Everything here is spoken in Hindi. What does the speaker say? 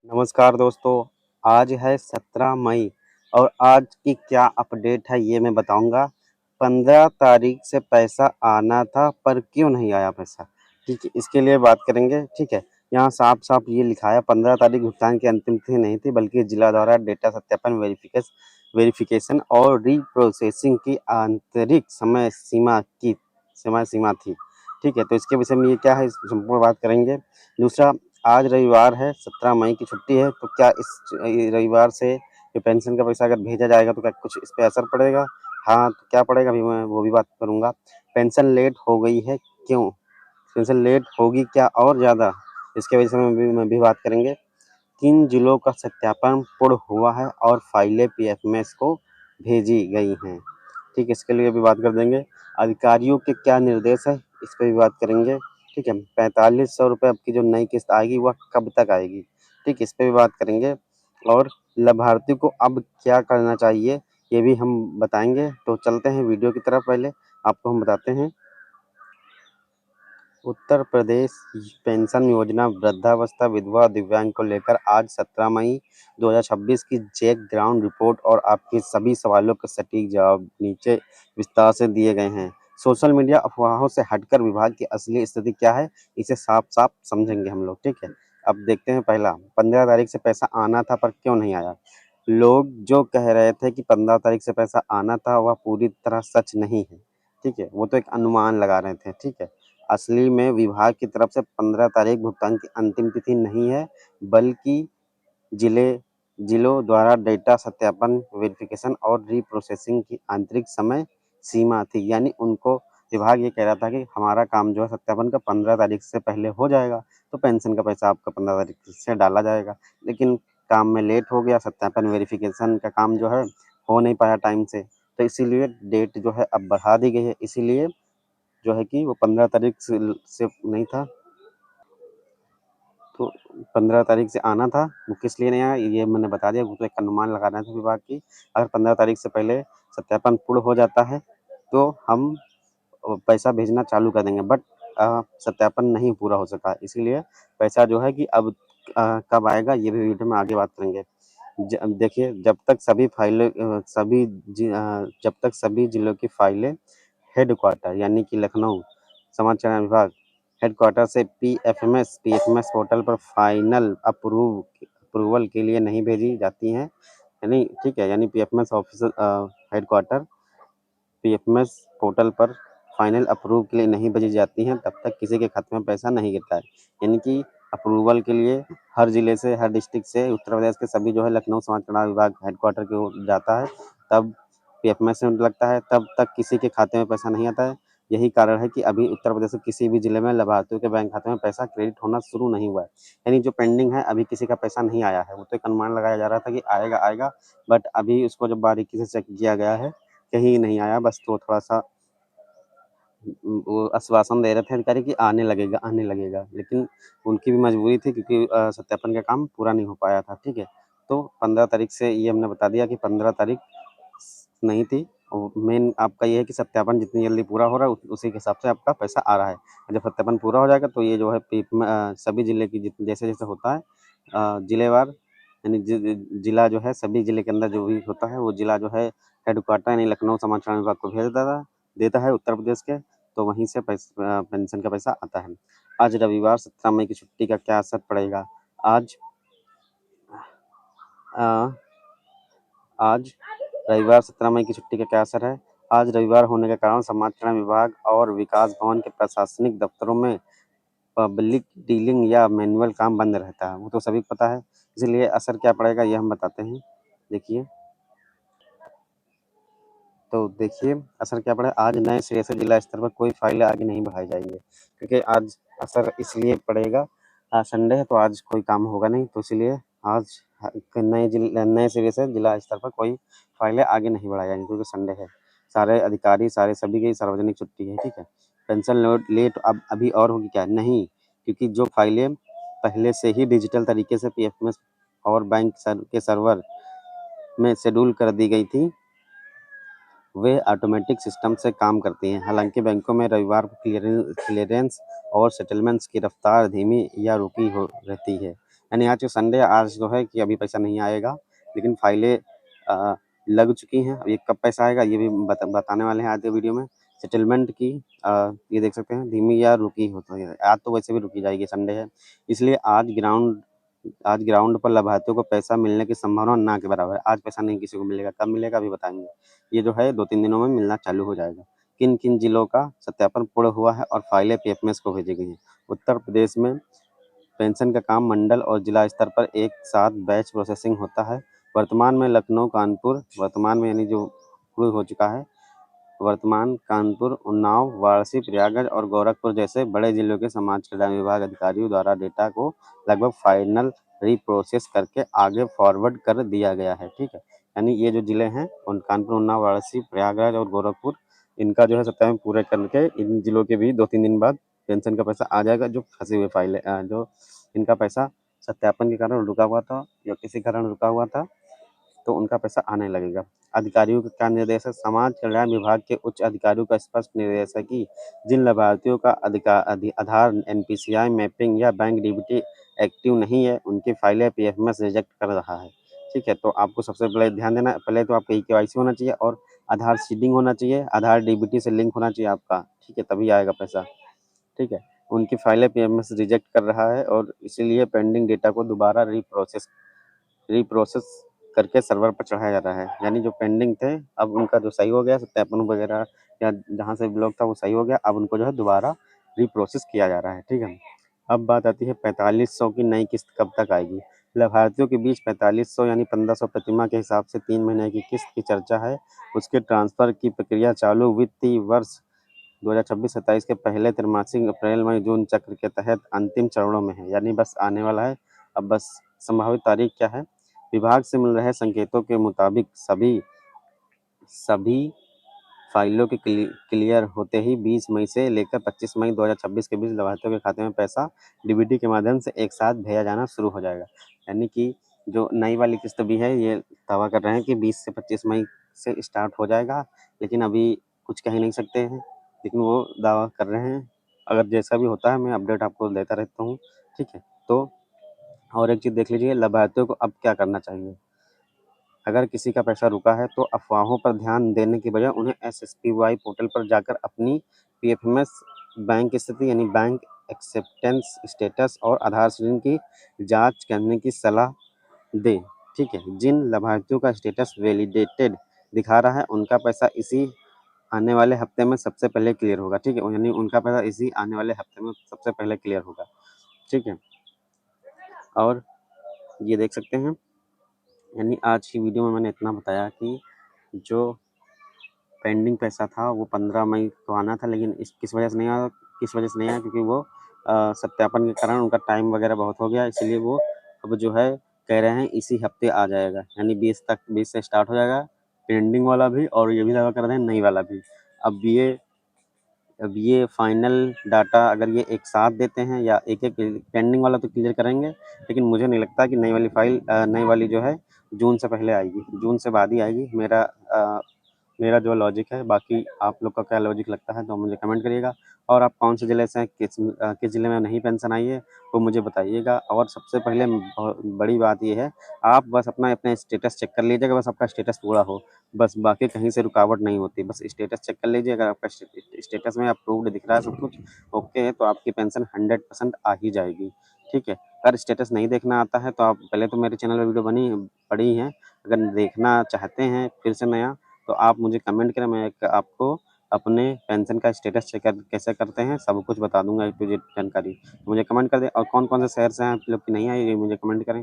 नमस्कार दोस्तों, आज है 17 मई और आज की क्या अपडेट है ये मैं बताऊँगा। 15 तारीख से पैसा आना था पर क्यों नहीं आया पैसा? ठीक है, इसके लिए बात करेंगे, ठीक है। यहाँ साफ-साफ ये लिखा है 15 तारीख भुगतान की अंतिम तिथि नहीं थी बल्कि जिला द्वारा डेटा सत्यापन वेरिफिकेशन और रीप्रोसेसिंग की आंतरिक समय सीमा थी। ठीक है, तो इसके विषय में ये क्या है इस संपूर्ण बात करेंगे। दूसरा, आज रविवार है, 17 मई की छुट्टी है, तो क्या इस रविवार से ये पेंशन का पैसा अगर भेजा जाएगा तो क्या कुछ इस पे असर पड़ेगा? हाँ, तो क्या पड़ेगा अभी मैं वो भी बात करूँगा। पेंशन लेट हो गई है, क्यों? पेंशन लेट होगी क्या और ज़्यादा? इसके वजह से मैं भी बात करेंगे। किन जिलों का सत्यापन पूर्ण हुआ है और फाइलें पीएफएमएस को भेजी गई हैं? ठीक है, इसके लिए भी बात कर देंगे। अधिकारियों के क्या निर्देश है, इस पे भी बात करेंगे। ठीक है, 4500 रुपये अब की जो नई किस्त आएगी वह कब तक आएगी? ठीक है, इस पे भी बात करेंगे और लाभार्थी को अब क्या करना चाहिए, ये भी हम बताएँगे। तो चलते हैं वीडियो की तरफ, पहले आपको हम बताते हैं। उत्तर प्रदेश पेंशन योजना वृद्धावस्था विधवा दिव्यांग को लेकर आज 17 मई 2026 की चेक ग्राउंड रिपोर्ट और आपके सभी सवालों के सटीक जवाब नीचे विस्तार से दिए गए हैं। सोशल मीडिया अफवाहों से हटकर विभाग की असली स्थिति क्या है, इसे साफ-साफ समझेंगे हम लोग, ठीक है। अब देखते हैं पहला, 15 तारीख से पैसा आना था पर क्यों नहीं आया? लोग जो कह रहे थे कि 15 तारीख से पैसा आना था वह पूरी तरह सच नहीं है, ठीक है। वो तो एक अनुमान लगा रहे थे, ठीक है। असली में विभाग की तरफ से 15 तारीख भुगतान की अंतिम तिथि नहीं है, बल्कि जिले जिलों द्वारा डेटा सत्यापन, वेरिफिकेशन और रीप्रोसेसिंग की आंतरिक समय सीमा थी। यानी उनको विभाग ये कह रहा था कि हमारा काम जो है सत्यापन का 15 तारीख से पहले हो जाएगा, तो पेंशन का पैसा आपका 15 तारीख से डाला जाएगा। लेकिन काम में लेट हो गया, सत्यापन वेरिफिकेशन का काम जो है हो नहीं पाया टाइम से, तो इसीलिए डेट जो है अब बढ़ा दी गई है। इसीलिए जो है कि वो 15 तारीख से नहीं था, तो 15 तारीख से आना था, वो किस लिए नहीं आया ये मैंने बता दिया। वो तो एक अनुमान लगा रहे थे विभाग की। अगर 15 तारीख से पहले सत्यापन पूर्ण हो जाता है तो हम पैसा भेजना चालू कर देंगे, बट सत्यापन नहीं पूरा हो सका, इसीलिए पैसा जो है कि अब कब आएगा ये भी वीडियो में आगे बात करेंगे। देखिए, जब तक सभी जिलों की फाइलें हेडक्वार्टर यानी कि लखनऊ समाचार विभाग हेडक्वार्टर से पीएफएमएस पोर्टल पर फाइनल अप्रूवल के लिए नहीं भेजी जाती हैं, यानी ठीक है, यानी PFMS office headquarter PFMS portal पर फाइनल अप्रूव के लिए नहीं भेजी जाती हैं, तब तक किसी के खाते में पैसा नहीं गिरता है। यानी कि अप्रूवल के लिए हर जिले से, हर डिस्ट्रिक्ट से उत्तर प्रदेश के सभी जो है लखनऊ समाज कल्याण विभाग हेडक्वार्टर की ओर जाता है, तब पीएफएमएस में लगता है, तब तक किसी के खाते में पैसा नहीं आता है। यही कारण है कि अभी उत्तर प्रदेश के किसी भी जिले में लाभार्थियों के बैंक खाते में पैसा क्रेडिट होना शुरू नहीं हुआ है। यानी जो पेंडिंग है, अभी किसी का पैसा नहीं आया है। वो तो एक अनुमान लगाया जा रहा था कि आएगा आएगा, बट अभी उसको जब बारीकी से चेक किया गया है, कहीं नहीं आया। बस तो थोड़ा-सा वो आश्वासन दे रहे थे अधिकारी कि आने लगेगा, लेकिन उनकी भी मजबूरी थी क्योंकि सत्यापन का काम पूरा नहीं हो पाया था, ठीक है। तो 15 तारीख से ये हमने बता दिया कि 15 तारीख नहीं थी, और मेन आपका ये है कि सत्यापन जितनी जल्दी पूरा हो रहा है उसी के हिसाब से आपका पैसा आ रहा है। जब सत्यापन पूरा हो जाएगा तो ये जो है सभी जिले की जैसे-जैसे होता है जिलेवार, यानी जिला जो है सभी जिले के अंदर जो भी होता है वो जिला जो है हेडक्वार्टर यानी लखनऊ समाचार विभाग को भेज देता है उत्तर प्रदेश के, तो वहीं से पेंशन का पैसा आता है। आज रविवार 17 मई की छुट्टी का क्या असर पड़ेगा? आज अ, आज रविवार 17 मई की छुट्टी का क्या असर है? आज रविवार होने के कारण समाज कल्याण विभाग और विकास भवन के प्रशासनिक दफ्तरों में पब्लिक डीलिंग या मैनुअल काम बंद रहता है, वो तो सभी को पता है। इसलिए असर क्या पड़ेगा ये हम बताते हैं। देखिए, तो देखिए असर क्या पड़ा, आज नए सिरे से जिला स्तर पर कोई फाइलें आगे नहीं बढ़ाई जाएंगी, क्योंकि आज असर इसलिए पड़ेगा, आज संडे है तो आज कोई काम होगा नहीं, तो इसलिए आज नए सिरे से जिला स्तर पर कोई फाइलें आगे नहीं बढ़ाई जाएंगी क्योंकि संडे है। सारे अधिकारी सभी की सार्वजनिक छुट्टी है, ठीक है। पेंशन लेट अब अभी और होगी क्या? नहीं, क्योंकि जो फाइलें पहले से ही डिजिटल तरीके से पीएफएमएस और बैंक के सर्वर में शेड्यूल कर दी गई थी, वे ऑटोमेटिक सिस्टम से काम करती हैं। हालांकि बैंकों में रविवार को क्लियरेंस और सेटलमेंट्स की रफ्तार धीमी या रुकी हो रहती है। यानी आज जो संडे, आज जो है कि अभी पैसा नहीं आएगा, लेकिन फाइलें लग चुकी हैं। अब ये कब पैसा आएगा ये भी बताने वाले हैं आज के वीडियो में। सेटलमेंट की ये देख सकते हैं धीमी या रुकी हो, तो आज तो वैसे भी रुकी जाएगी, संडे है, इसलिए आज ग्राउंड पर लाभार्थियों को पैसा मिलने की संभावना ना के बराबर है। आज पैसा नहीं किसी को मिलेगा, कब मिलेगा अभी बताएंगे। ये जो है 2-3 दिनों में मिलना चालू हो जाएगा। किन किन जिलों का सत्यापन पूर्ण हुआ है और फाइलें पीएफएमएस को भेजी गई हैं। उत्तर प्रदेश में पेंशन का काम मंडल और जिला स्तर पर एक साथ बैच प्रोसेसिंग होता है। वर्तमान में लखनऊ, कानपुर, वर्तमान में यानी जो शुरू हो चुका है, वर्तमान कानपुर, उन्नाव, वाराणसी, प्रयागराज और गोरखपुर जैसे बड़े जिलों के समाज कल्याण विभाग अधिकारियों द्वारा डेटा को लगभग फाइनल रीप्रोसेस करके आगे फॉरवर्ड कर दिया गया है। ठीक है, यानी ये जो जिले हैं कानपुर, उन्नाव, वाराणसी, प्रयागराज और गोरखपुर, इनका जो है सत्यापन पूरे करके इन जिलों के भी 2-3 दिन बाद पेंशन का पैसा आ जाएगा। जो फंसे हुए फाइलें जो इनका पैसा सत्यापन के कारण रुका हुआ था या किसी कारण रुका हुआ था, तो उनका पैसा आने लगेगा। अधिकारियों का क्या निर्देश है? समाज कल्याण विभाग के उच्च अधिकारियों का स्पष्ट निर्देश है कि जिन लाभार्थियों का आधार, एनपीसीआई मैपिंग या बैंक डीबीटी एक्टिव नहीं है, उनकी फाइलें पीएफएमएस रिजेक्ट कर रहा है। ठीक है, तो आपको सबसे पहले ध्यान देना है, पहले तो आपका केवाईसी होना चाहिए और आधार सीडिंग होना चाहिए, आधार डीबीटी से लिंक होना चाहिए आपका। ठीक है, तभी आएगा पैसा। ठीक है, उनकी फाइलें पीएफएमएस रिजेक्ट कर रहा है और इसीलिए पेंडिंग डेटा को दोबारा रीप्रोसेस करके सर्वर पर चढ़ाया जा रहा है। यानी जो पेंडिंग थे, अब उनका जो सही हो गया, सत्यापन वगैरह या जहाँ से ब्लॉक था वो सही हो गया, अब उनको जो है दोबारा रीप्रोसेस किया जा रहा है। ठीक है, अब बात आती है 4500 की नई किस्त कब तक आएगी। लाभार्थियों के बीच 4500 यानी 1500 प्रतिमाह के हिसाब से 3 महीने की किस्त की चर्चा है। उसके ट्रांसफर की प्रक्रिया चालू वित्तीय वर्ष 2026-27 के पहले त्रैमासिक अप्रैल, मई, जून चक्र के तहत अंतिम चरणों में है, यानी बस आने वाला है। अब बस संभावित तारीख क्या है? विभाग से मिल रहे संकेतों के मुताबिक सभी फाइलों के क्लियर होते ही 20 मई से लेकर 25 मई 2026 के बीच लाभार्थियों के खाते में पैसा डीबीटी के माध्यम से एक साथ भेजा जाना शुरू हो जाएगा। यानी कि जो नई वाली किस्त भी है, ये दावा कर रहे हैं कि 20 से 25 मई से स्टार्ट हो जाएगा, लेकिन अभी कुछ कह नहीं सकते हैं, लेकिन वो दावा कर रहे हैं। अगर जैसा भी होता है मैं अपडेट आपको देता रहता हूँ। ठीक है, तो और एक चीज़ देख लीजिए, लाभार्थियों को अब क्या करना चाहिए। अगर किसी का पैसा रुका है तो अफवाहों पर ध्यान देने की बजाय उन्हें एसएसपीवाई पोर्टल पर जाकर अपनी पीएफएमएस बैंक स्थिति यानी बैंक एक्सेप्टेंस स्टेटस और आधार सीडिंग की जांच करने की सलाह दें। ठीक है, जिन लाभार्थियों का स्टेटस वैलिडेटेड दिखा रहा है, उनका पैसा इसी आने वाले हफ्ते में सबसे पहले क्लियर होगा। ठीक है, यानी उनका पैसा इसी आने वाले हफ्ते में सबसे पहले क्लियर होगा। ठीक है, और ये देख सकते हैं, यानी आज की वीडियो में मैंने इतना बताया कि जो पेंडिंग पैसा था वो 15 मई को आना था, लेकिन किस वजह से नहीं आया, क्योंकि वो सत्यापन के कारण उनका टाइम वगैरह बहुत हो गया, इसलिए वो अब जो है कह रहे हैं इसी हफ्ते आ जाएगा, यानी 20 से स्टार्ट हो जाएगा पेंडिंग वाला भी, और ये भी दावा कर रहे हैं नई वाला भी। अब ये फाइनल डाटा अगर ये एक साथ देते हैं या एक एक पेंडिंग वाला तो क्लियर करेंगे, लेकिन मुझे नहीं लगता कि नई वाली जो है जून से पहले आएगी, जून से बाद ही आएगी। मेरा जो लॉजिक है, बाकी आप लोग का क्या लॉजिक लगता है तो मुझे कमेंट करिएगा। और आप कौन से ज़िले से हैं, किस ज़िले में नहीं पेंशन आई है वो मुझे बताइएगा। और सबसे पहले बहुत बड़ी बात ये है, आप बस अपना स्टेटस चेक कर लीजिएगा, बस आपका स्टेटस पूरा हो, बस बाकी कहीं से रुकावट नहीं होती, बस स्टेटस चेक कर लीजिए। अगर आपका स्टेटस में अप्रूव्ड दिख रहा है, सब कुछ ओके है, तो आपकी पेंशन 100% आ ही जाएगी। ठीक है, अगर स्टेटस नहीं देखना आता है तो आप पहले तो मेरे चैनल पर वीडियो पड़ी हैं, अगर देखना चाहते हैं फिर से नया, तो आप मुझे कमेंट करें, मैं आपको अपने पेंशन का स्टेटस चेक कैसे करते हैं सब कुछ बता दूंगा, ए टू जेड जानकारी। मुझे कमेंट कर दें, और कौन कौन से शहर से हैं आप लोग की नहीं आई ये मुझे कमेंट करें।